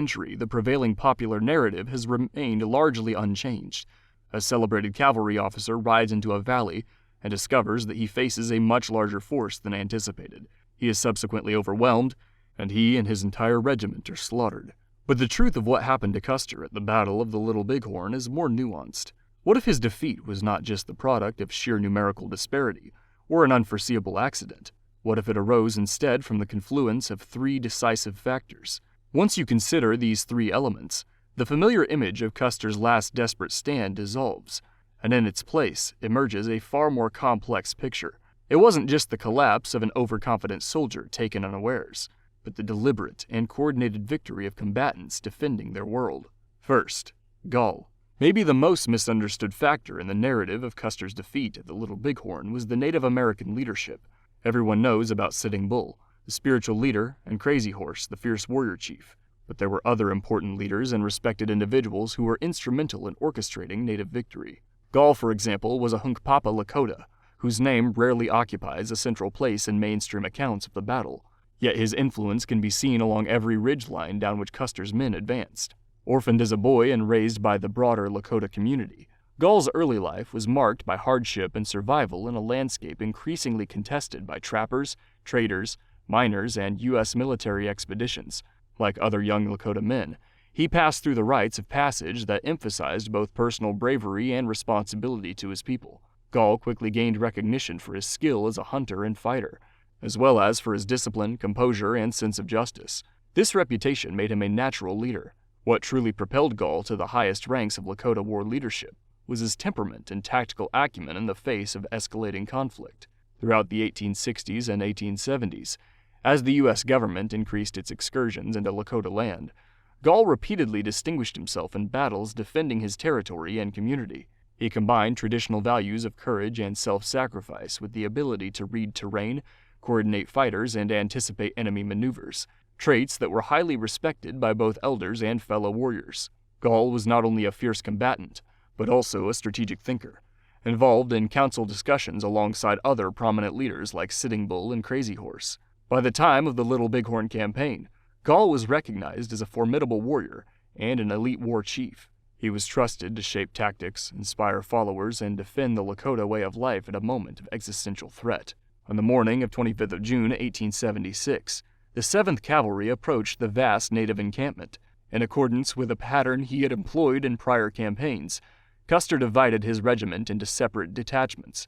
century, the prevailing popular narrative has remained largely unchanged. A celebrated cavalry officer rides into a valley and discovers that he faces a much larger force than anticipated. He is subsequently overwhelmed, and he and his entire regiment are slaughtered. But the truth of what happened to Custer at the Battle of the Little Bighorn is more nuanced. What if his defeat was not just the product of sheer numerical disparity, or an unforeseeable accident? What if it arose instead from the confluence of three decisive factors? Once you consider these three elements, the familiar image of Custer's last desperate stand dissolves, and in its place emerges a far more complex picture. It wasn't just the collapse of an overconfident soldier taken unawares, but the deliberate and coordinated victory of combatants defending their world. First, Gall. Maybe the most misunderstood factor in the narrative of Custer's defeat at the Little Bighorn was the Native American leadership. Everyone knows about Sitting Bull, the spiritual leader, and Crazy Horse, the fierce warrior chief. But there were other important leaders and respected individuals who were instrumental in orchestrating Native victory. Gall, for example, was a Hunkpapa Lakota, whose name rarely occupies a central place in mainstream accounts of the battle. Yet his influence can be seen along every ridgeline down which Custer's men advanced. Orphaned as a boy and raised by the broader Lakota community, Gall's early life was marked by hardship and survival in a landscape increasingly contested by trappers, traders, miners, and U.S. military expeditions. Like other young Lakota men, he passed through the rites of passage that emphasized both personal bravery and responsibility to his people. Gall quickly gained recognition for his skill as a hunter and fighter, as well as for his discipline, composure, and sense of justice. This reputation made him a natural leader. What truly propelled Gall to the highest ranks of Lakota war leadership was his temperament and tactical acumen in the face of escalating conflict. Throughout the 1860s and 1870s, as the U.S. government increased its excursions into Lakota land, Gall repeatedly distinguished himself in battles defending his territory and community. He combined traditional values of courage and self-sacrifice with the ability to read terrain, coordinate fighters, and anticipate enemy maneuvers, traits that were highly respected by both elders and fellow warriors. Gall was not only a fierce combatant, but also a strategic thinker, involved in council discussions alongside other prominent leaders like Sitting Bull and Crazy Horse. By the time of the Little Bighorn campaign, Gall was recognized as a formidable warrior and an elite war chief. He was trusted to shape tactics, inspire followers, and defend the Lakota way of life at a moment of existential threat. On the morning of 25th of June, 1876, the 7th Cavalry approached the vast native encampment. In accordance with a pattern he had employed in prior campaigns, Custer divided his regiment into separate detachments.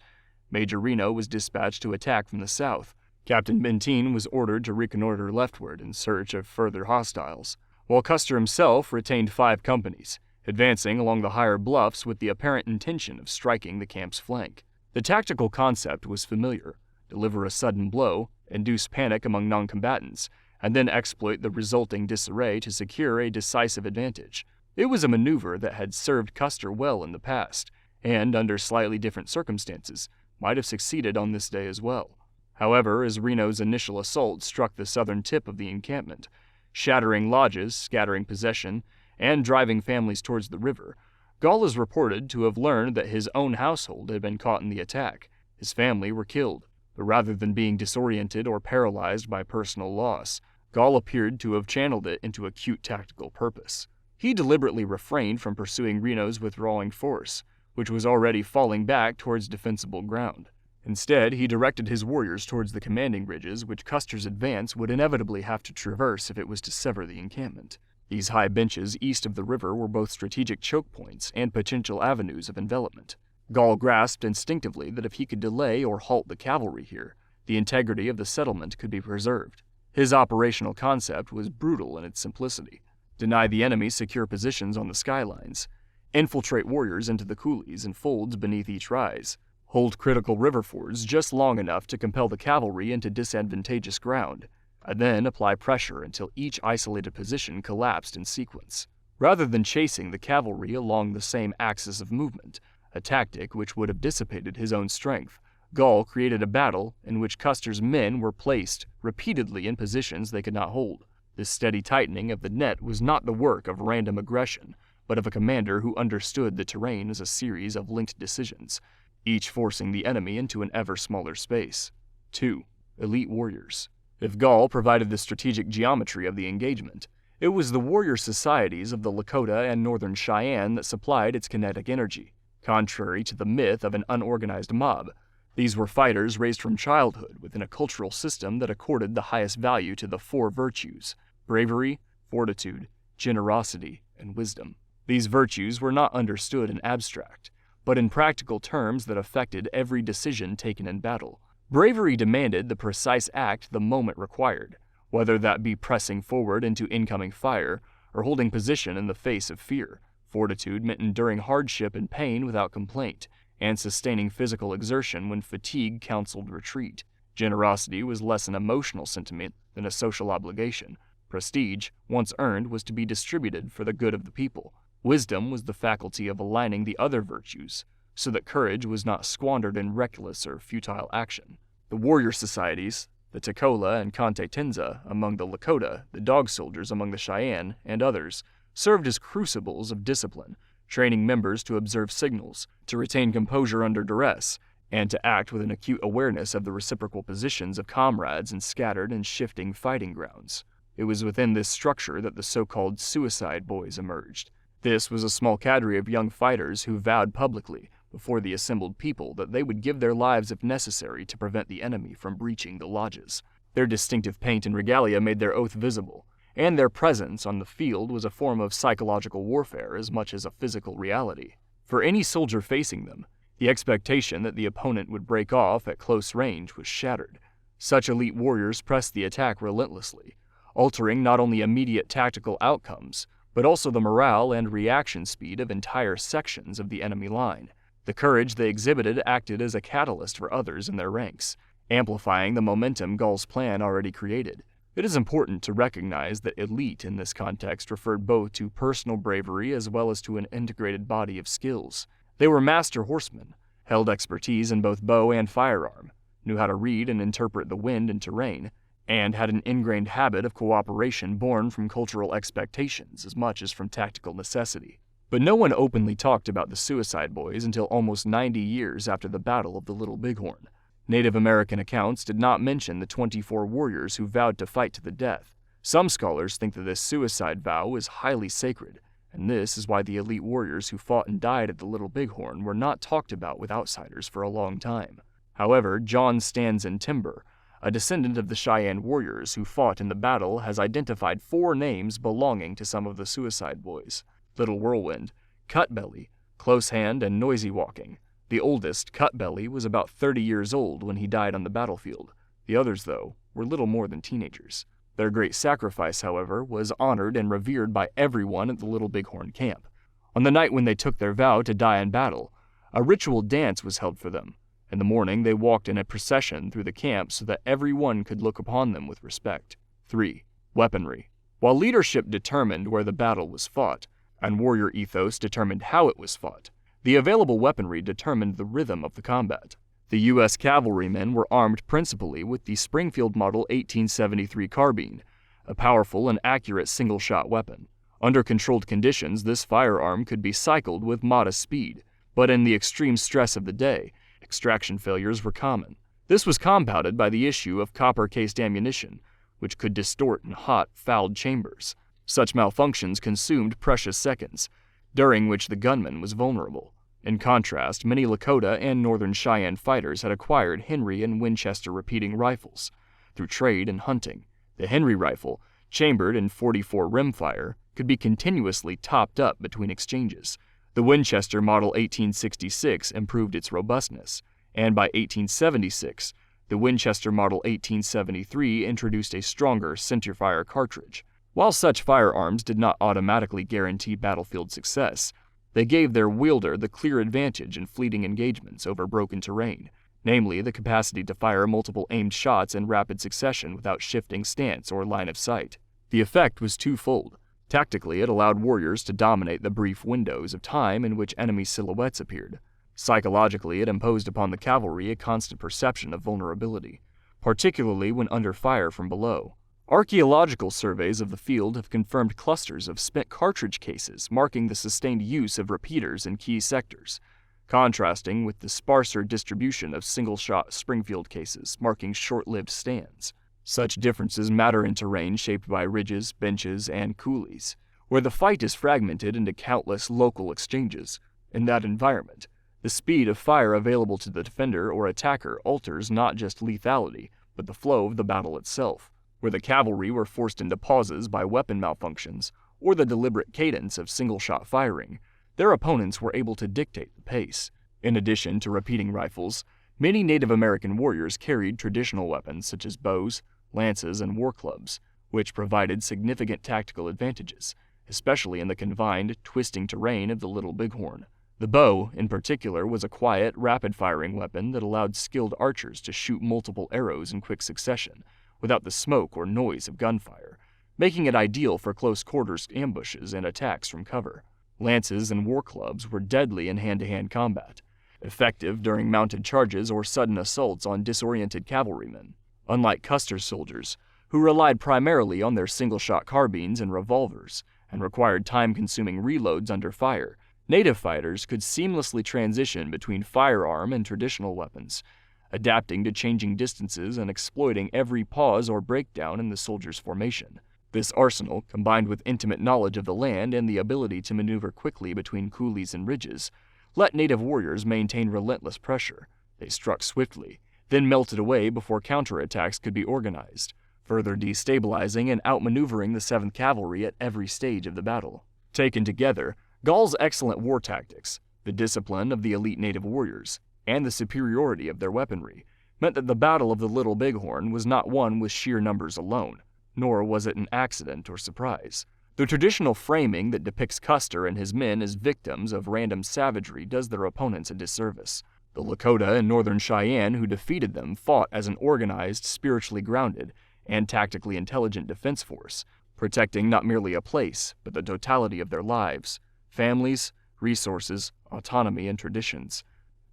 Major Reno was dispatched to attack from the south. Captain Benteen was ordered to reconnoiter leftward in search of further hostiles, while Custer himself retained 5 companies, advancing along the higher bluffs with the apparent intention of striking the camp's flank. The tactical concept was familiar: deliver a sudden blow, induce panic among non-combatants, and then exploit the resulting disarray to secure a decisive advantage. It was a maneuver that had served Custer well in the past, and under slightly different circumstances, might have succeeded on this day as well. However, as Reno's initial assault struck the southern tip of the encampment, shattering lodges, scattering possession, and driving families towards the river, Gall is reported to have learned that his own household had been caught in the attack. His family were killed, but rather than being disoriented or paralyzed by personal loss, Gall appeared to have channeled it into acute tactical purpose. He deliberately refrained from pursuing Reno's withdrawing force, which was already falling back towards defensible ground. Instead, he directed his warriors towards the commanding ridges which Custer's advance would inevitably have to traverse if it was to sever the encampment. These high benches east of the river were both strategic choke points and potential avenues of envelopment. Gall grasped instinctively that if he could delay or halt the cavalry here, the integrity of the settlement could be preserved. His operational concept was brutal in its simplicity: deny the enemy secure positions on the skylines, infiltrate warriors into the coulees and folds beneath each rise, hold critical river fords just long enough to compel the cavalry into disadvantageous ground, and then apply pressure until each isolated position collapsed in sequence. Rather than chasing the cavalry along the same axis of movement, a tactic which would have dissipated his own strength, Gall created a battle in which Custer's men were placed repeatedly in positions they could not hold. This steady tightening of the net was not the work of random aggression, but of a commander who understood the terrain as a series of linked decisions, each forcing the enemy into an ever smaller space. 2. Elite warriors. If Gall provided the strategic geometry of the engagement, It was the warrior societies of the Lakota and Northern Cheyenne that supplied its kinetic energy. Contrary to the myth of an unorganized mob, these were fighters raised from childhood within a cultural system that accorded the highest value to the four virtues: bravery, fortitude, generosity, and wisdom. These virtues were not understood in abstract, but in practical terms that affected every decision taken in battle. Bravery demanded the precise act the moment required, whether that be pressing forward into incoming fire or holding position in the face of fear. Fortitude meant enduring hardship and pain without complaint, and sustaining physical exertion when fatigue counseled retreat. Generosity was less an emotional sentiment than a social obligation. Prestige, once earned, was to be distributed for the good of the people. Wisdom was the faculty of aligning the other virtues, so that courage was not squandered in reckless or futile action. The warrior societies, the Tekola and Contetenza among the Lakota, the Dog Soldiers among the Cheyenne, and others, served as crucibles of discipline, training members to observe signals, to retain composure under duress, and to act with an acute awareness of the reciprocal positions of comrades in scattered and shifting fighting grounds. It was within this structure that the so-called suicide boys emerged. This was a small cadre of young fighters who vowed publicly, before the assembled people, that they would give their lives if necessary to prevent the enemy from breaching the lodges. Their distinctive paint and regalia made their oath visible, and their presence on the field was a form of psychological warfare as much as a physical reality. For any soldier facing them, the expectation that the opponent would break off at close range was shattered. Such elite warriors pressed the attack relentlessly, altering not only immediate tactical outcomes, but also the morale and reaction speed of entire sections of the enemy line. The courage they exhibited acted as a catalyst for others in their ranks, amplifying the momentum Gall's plan already created. It is important to recognize that elite in this context referred both to personal bravery as well as to an integrated body of skills. They were master horsemen, held expertise in both bow and firearm, knew how to read and interpret the wind and terrain, and had an ingrained habit of cooperation born from cultural expectations as much as from tactical necessity. But no one openly talked about the Suicide Boys until almost 90 years after the Battle of the Little Bighorn. Native American accounts did not mention the 24 warriors who vowed to fight to the death. Some scholars think that this suicide vow is highly sacred, and this is why the elite warriors who fought and died at the Little Bighorn were not talked about with outsiders for a long time. However, John Stanzen Timber, a descendant of the Cheyenne warriors who fought in the battle, has identified 4 names belonging to some of the Suicide Boys: Little Whirlwind, Cutbelly, Close Hand, and Noisy Walking. The oldest, Cutbelly, was about 30 years old when he died on the battlefield. The others, though, were little more than teenagers. Their great sacrifice, however, was honored and revered by everyone at the Little Bighorn camp. On the night when they took their vow to die in battle, a ritual dance was held for them. In the morning, they walked in a procession through the camp so that everyone could look upon them with respect. 3. Weaponry. While leadership determined where the battle was fought, and warrior ethos determined how it was fought, the available weaponry determined the rhythm of the combat. The U.S. cavalrymen were armed principally with the Springfield Model 1873 carbine, a powerful and accurate single-shot weapon. Under controlled conditions, this firearm could be cycled with modest speed, but in the extreme stress of the day, extraction failures were common. This was compounded by the issue of copper-cased ammunition, which could distort in hot, fouled chambers. Such malfunctions consumed precious seconds, during which the gunman was vulnerable. In contrast, many Lakota and Northern Cheyenne fighters had acquired Henry and Winchester repeating rifles. Through trade and hunting, the Henry rifle, chambered in .44 rimfire, could be continuously topped up between exchanges. The Winchester Model 1866 improved its robustness, and by 1876, the Winchester Model 1873 introduced a stronger centerfire cartridge. While such firearms did not automatically guarantee battlefield success, they gave their wielder the clear advantage in fleeting engagements over broken terrain, namely the capacity to fire multiple aimed shots in rapid succession without shifting stance or line of sight. The effect was twofold. Tactically, it allowed warriors to dominate the brief windows of time in which enemy silhouettes appeared. Psychologically, it imposed upon the cavalry a constant perception of vulnerability, particularly when under fire from below. Archaeological surveys of the field have confirmed clusters of spent cartridge cases marking the sustained use of repeaters in key sectors, contrasting with the sparser distribution of single-shot Springfield cases marking short-lived stands. Such differences matter in terrain shaped by ridges, benches, and coulees, where the fight is fragmented into countless local exchanges. In that environment, the speed of fire available to the defender or attacker alters not just lethality, but the flow of the battle itself. Where the cavalry were forced into pauses by weapon malfunctions, or the deliberate cadence of single-shot firing, their opponents were able to dictate the pace. In addition to repeating rifles, many Native American warriors carried traditional weapons such as bows, lances, and war clubs, which provided significant tactical advantages, especially in the confined, twisting terrain of the Little Bighorn. The bow, in particular, was a quiet, rapid-firing weapon that allowed skilled archers to shoot multiple arrows in quick succession, without the smoke or noise of gunfire, making it ideal for close-quarters ambushes and attacks from cover. Lances and war clubs were deadly in hand-to-hand combat, effective during mounted charges or sudden assaults on disoriented cavalrymen. Unlike Custer's soldiers, who relied primarily on their single-shot carbines and revolvers and required time-consuming reloads under fire, Native fighters could seamlessly transition between firearm and traditional weapons, adapting to changing distances and exploiting every pause or breakdown in the soldier's formation. This arsenal, combined with intimate knowledge of the land and the ability to maneuver quickly between coulees and ridges, let Native warriors maintain relentless pressure. They struck swiftly, then melted away before counterattacks could be organized, further destabilizing and outmaneuvering the 7th Cavalry at every stage of the battle. Taken together, Gall's excellent war tactics, the discipline of the elite Native warriors, and the superiority of their weaponry meant that the Battle of the Little Bighorn was not won with sheer numbers alone, nor was it an accident or surprise. The traditional framing that depicts Custer and his men as victims of random savagery does their opponents a disservice. The Lakota and Northern Cheyenne who defeated them fought as an organized, spiritually grounded, and tactically intelligent defense force, protecting not merely a place, but the totality of their lives, families, resources, autonomy, and traditions.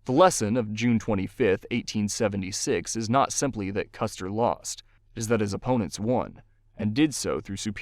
The lesson of June 25, 1876 is not simply that Custer lost, it is that his opponents won, and did so through superior